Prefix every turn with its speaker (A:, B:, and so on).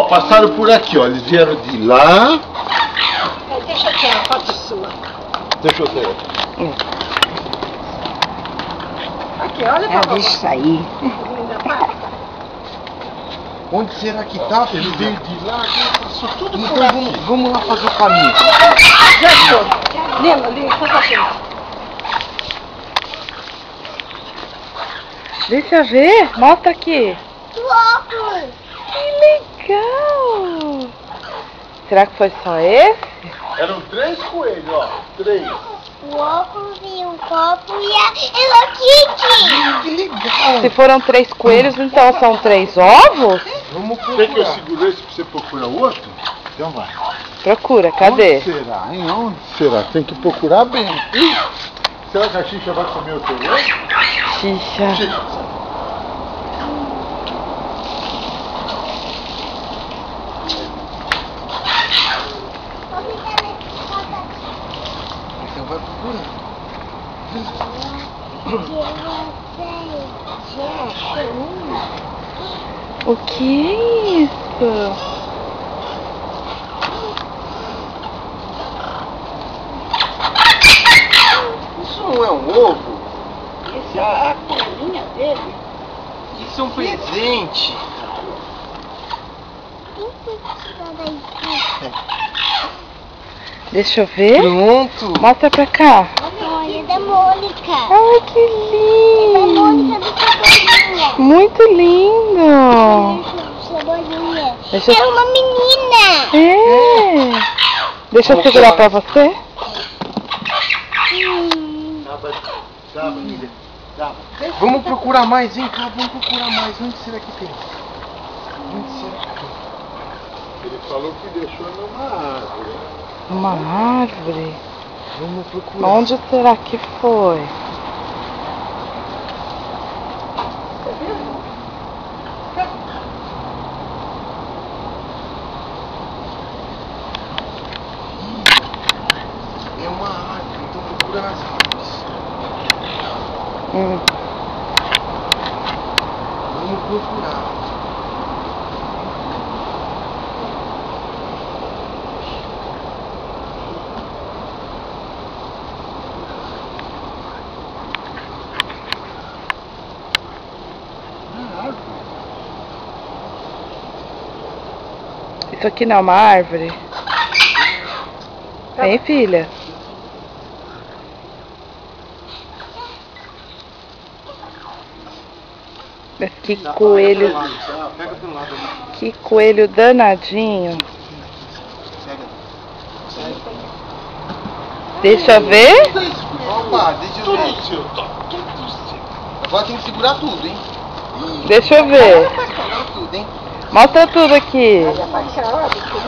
A: passaram por aqui, ó. Eles vieram de lá.
B: Deixa eu tirar a foto sua.
A: Deixa eu ver.
B: Aqui, olha pra
C: Deixa isso aí.
A: Onde será que tá? Ele veio de lá, passou tudo por
D: Então
A: aqui.
D: vamos lá fazer o caminho.
B: Já estou. Lima, só aqui.
C: Deixa eu ver. Mostra aqui.
E: Óculos.
C: Que legal. Será que foi só esse?
A: Eram 3 coelhos, ó. 3.
E: O óculos e o copo e a Hello Kitty.
D: Que legal.
C: Se foram 3 coelhos, então são 3 ovos?
D: Vamos
A: Quer que eu
D: procurar.
A: segure esse pra você procurar o outro? Então vai.
C: Procura, cadê?
A: Onde será, hein? Onde será? Tem que procurar bem. Ih, será que a Xixa vai comer o teu ovo?
C: Xixa.
A: Xixa.
D: Então vai procurar.
C: O que é isso?
D: Isso não é um ovo?
B: Essa é a colinha dele.
D: Isso é um presente.
C: Deixa eu ver.
D: Pronto.
C: Mostra pra cá.
E: Olha, da Mônica.
C: Ai, que
E: Da
C: lindo.
E: Mônica do Cebolinha.
C: Muito lindo.
E: Cebolinha.
C: Deixa eu...
E: É uma menina.
C: É. Deixa eu segurar pra você.
A: Dá, filha. Dá.
D: Vamos procurar mais, vem cá, vamos procurar mais. Onde será que tem? Onde será que tem?
A: Ele falou que deixou numa árvore.
C: Uma árvore.
D: Vamos procurar.
C: Onde será que foi?
D: É uma árvore, então procura nas árvores. Vamos procurar.
C: Isso aqui não é uma árvore? Hein, filha? Mas que coelho,
D: Pega pelo lado ali.
C: que coelho danadinho. Deixa eu ver.
D: Opa, deixa eu ver. Agora tem que segurar tudo, hein?
C: Deixa eu ver.
D: Segurar tudo, hein?
C: Mostra tudo aqui.
B: Olha pra cá, olha.